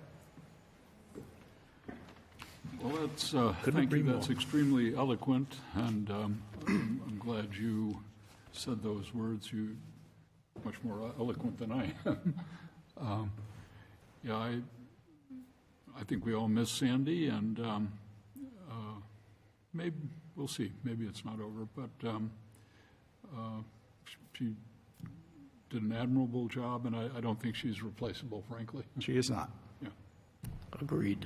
Well, thank you. That's extremely eloquent, and I'm glad you said those words. You're much more eloquent than I am. I think we all miss Sandy, and maybe we'll see. Maybe it's not over, but she did an admirable job, and I don't think she's replaceable, frankly. She is not. Yeah. Agreed.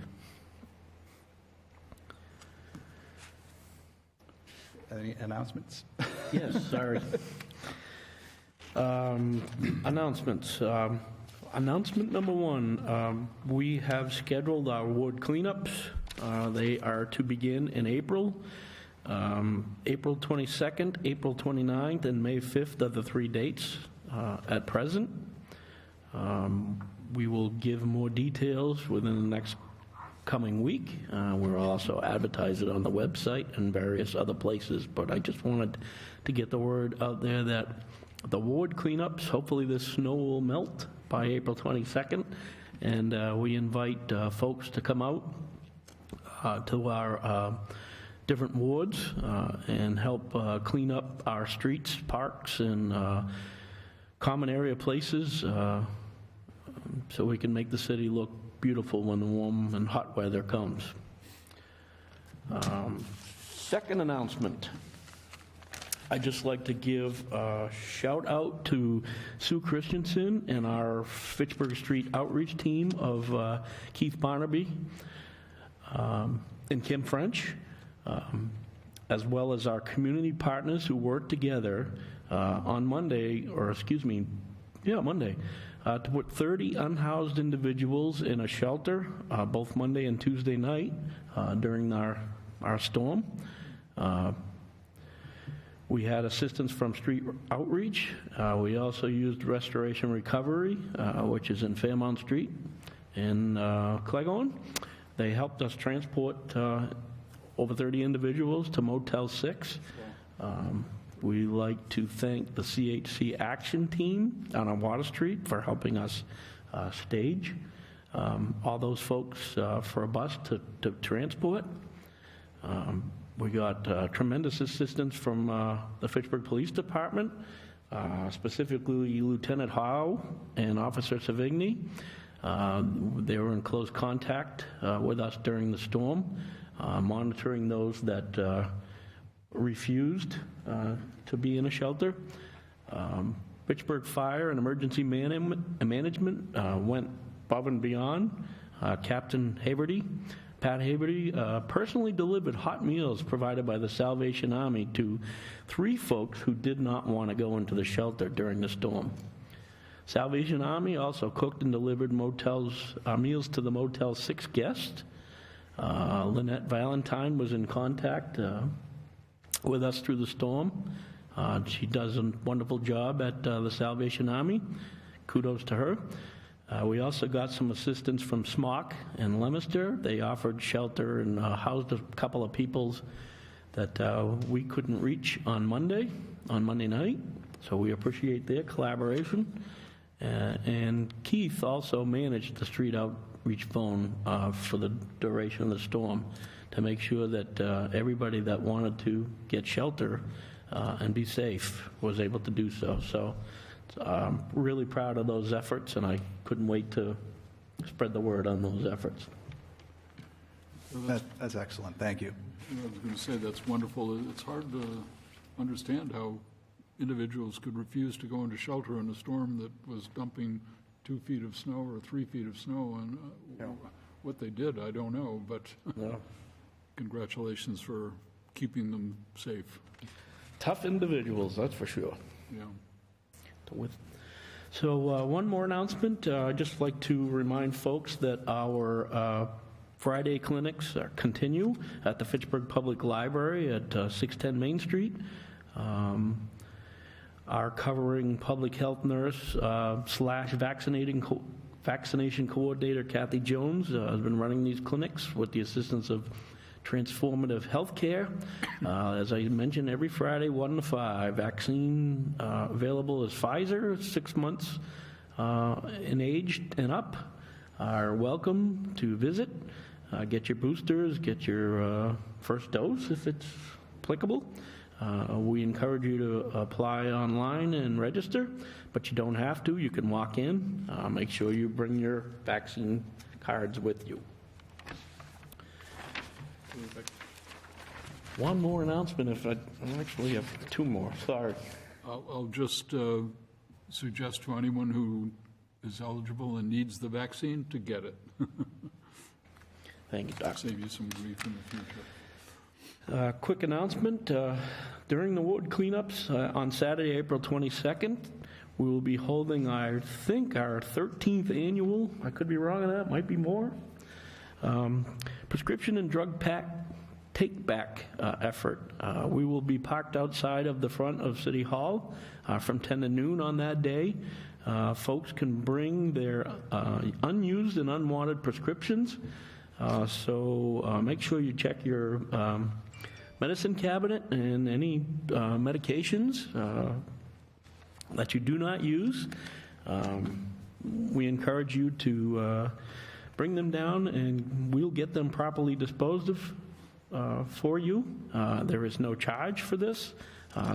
Any announcements? Yes, sorry. Announcements. Announcement number one, we have scheduled our ward cleanups. They are to begin in April. April 22nd, April 29th, and May 5th are the 3 dates at present. We will give more details within the next coming week. We'll also advertise it on the website and various other places, but I just wanted to get the word out there that the ward cleanups, hopefully this snow will melt by April 22nd, and we invite folks to come out to our different wards and help clean up our streets, parks, and common area places so we can make the city look beautiful when the warm and hot weather comes. Second announcement. I'd just like to give a shout out to Sue Christensen and our Fitchburg Street outreach team of Keith Barnaby and Kim French, as well as our community partners who worked together on Monday, to put 30 unhoused individuals in a shelter both Monday and Tuesday night during our storm. We had assistance from Street Outreach. We also used Restoration Recovery, which is in Fairmount Street in Cleghorn. They helped us transport over 30 individuals to Motel 6. We like to thank the CHC Action Team on Water Street for helping us stage all those folks for a bus to transport. We got tremendous assistance from the Fitchburg Police Department, specifically Lieutenant Howe and Officer Savigny. They were in close contact with us during the storm, monitoring those that refused to be in a shelter. Fitchburg Fire and Emergency Management went above and beyond. Captain Pat Haverty personally delivered hot meals provided by the Salvation Army to 3 folks who did not want to go into the shelter during the storm. Salvation Army also cooked and delivered meals to the Motel 6 guests. Lynette Valentine was in contact with us through the storm. She does a wonderful job at the Salvation Army. Kudos to her. We also got some assistance from Smock and Leominster. They offered shelter and housed a couple of people that we couldn't reach on Monday night. So we appreciate their collaboration. And Keith also managed the street outreach phone for the duration of the storm to make sure that everybody that wanted to get shelter and be safe was able to do so. So I'm really proud of those efforts, and I couldn't wait to spread the word on those efforts. That's excellent. Thank you. I was going to say, that's wonderful. It's hard to understand how individuals could refuse to go into shelter in a storm that was dumping 2 feet of snow or 3 feet of snow. And what they did, I don't know, but congratulations for keeping them safe. Tough individuals, that's for sure. Yeah. So one more announcement. I'd just like to remind folks that our Friday clinics continue at the Fitchburg Public Library at 610 Main Street. Our covering public health nurse / vaccination coordinator Kathy Jones has been running these clinics with the assistance of Transformative Healthcare. As I mentioned, every Friday, 1 to 5. Vaccine available is Pfizer, 6 months in age and up are welcome to visit. Get your boosters, get your first dose if it's applicable. We encourage you to apply online and register, but you don't have to. You can walk in. Make sure you bring your vaccine cards with you. One more announcement, I actually have 2 more, sorry. I'll just suggest to anyone who is eligible and needs the vaccine to get it. Thank you, Doc. Save you some grief in the future. Quick announcement, during the ward cleanups on Saturday, April 22nd, we will be holding, I think, our 13th annual, I could be wrong on that, might be more, prescription and drug take-back effort. We will be parked outside of the front of City Hall from 10 to noon on that day. Folks can bring their unused and unwanted prescriptions. So make sure you check your medicine cabinet and any medications that you do not use. We encourage you to bring them down and we'll get them properly disposed of for you. There is no charge for this,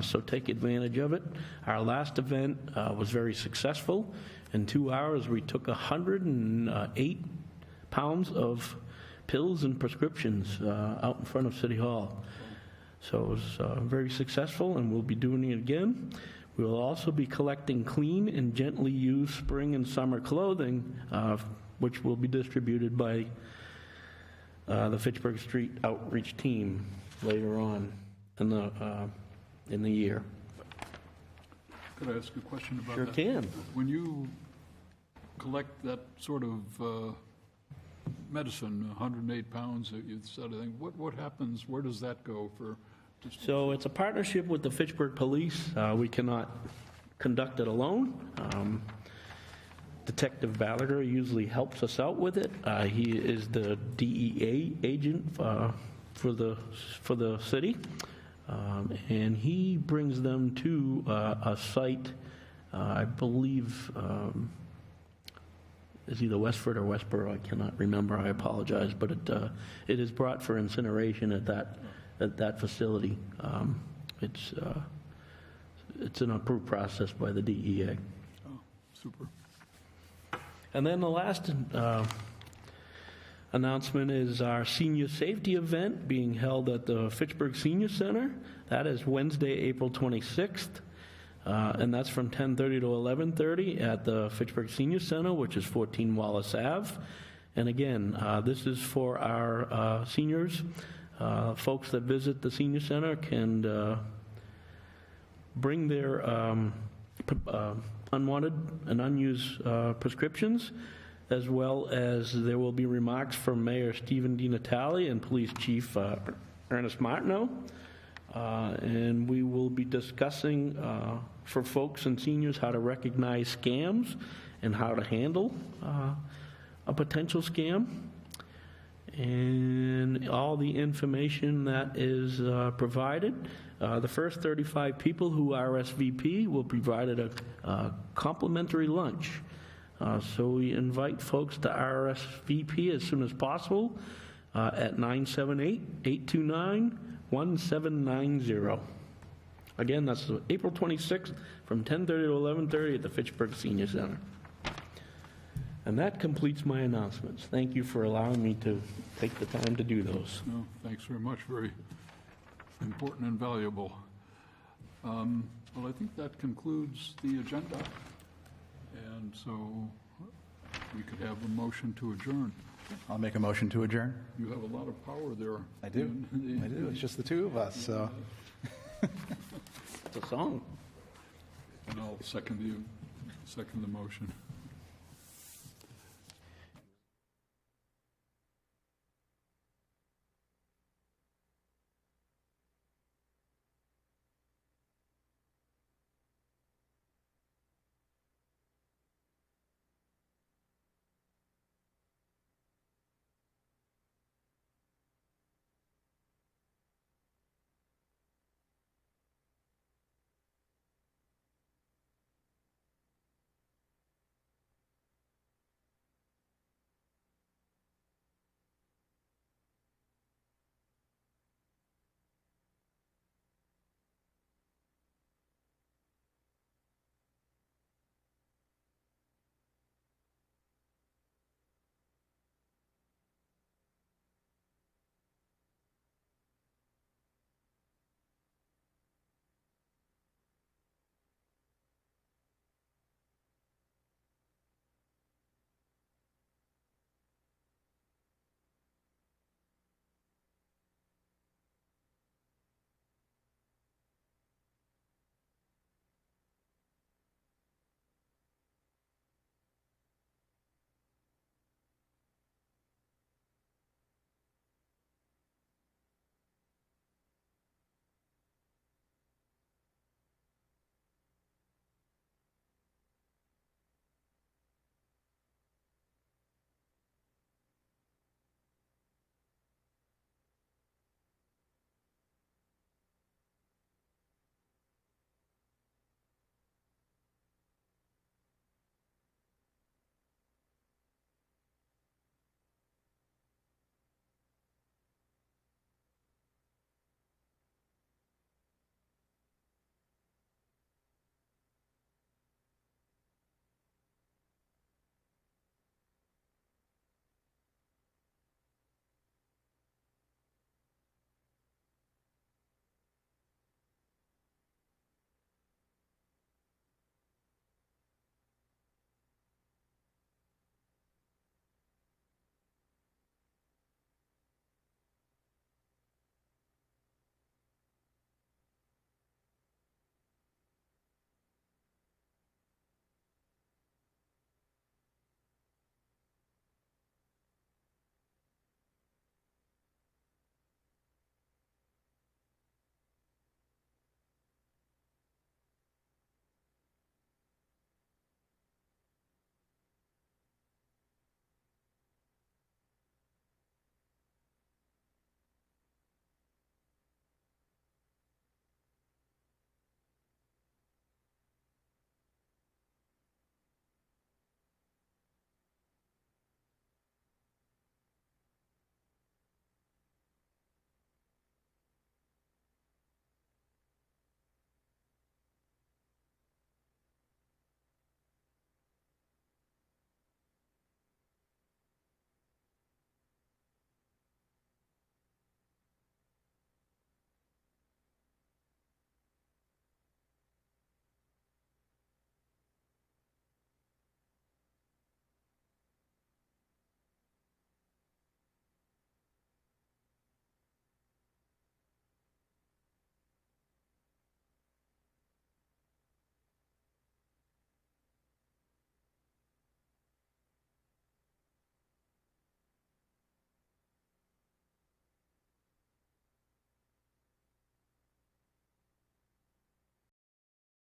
so take advantage of it. Our last event was very successful. In 2 hours, we took 108 pounds of pills and prescriptions out in front of City Hall. So it was very successful, and we'll be doing it again. We will also be collecting clean and gently used spring and summer clothing, which will be distributed by the Fitchburg Street Outreach Team later on in the year. Could I ask a question about Sure that? can. When you collect that sort of medicine, 108 pounds, you said, I think, what happens, where does that go for? So it's a partnership with the Fitchburg Police. We cannot conduct it alone. Detective Gallagher usually helps us out with it. He is the DEA agent for the city, and he brings them to a site, I believe, is either Westford or Westboro. I cannot remember. I apologize, but it is brought for incineration at that facility. It's an approved process by the DEA. Oh, super. And then the last announcement is our senior safety event being held at the Fitchburg Senior Center. That is Wednesday, April 26th, and that's from 10:30 to 11:30 at the Fitchburg Senior Center, which is 14 Wallace Ave. And again, this is for our seniors. Folks that visit the senior center can bring their unwanted and unused prescriptions, as well as there will be remarks from Mayor Stephen DiNatale and Police Chief Ernest Martineau. And we will be discussing for folks and seniors how to recognize scams and how to handle a potential scam. And all the information that is provided. The first 35 people who RSVP will be provided a complimentary lunch. So we invite folks to RSVP as soon as possible at 978-829-1790. Again, that's April 26th from 10:30 to 11:30 at the Fitchburg Senior Center. And that completes my announcements. Thank you for allowing me to take the time to do those. No, thanks very much. Very important and valuable. Well, I think that concludes the agenda. And so we could have a motion to adjourn. I'll make a motion to adjourn. You have a lot of power there. I do. I do. It's just the two of us, so. It's a song. And I'll second the motion.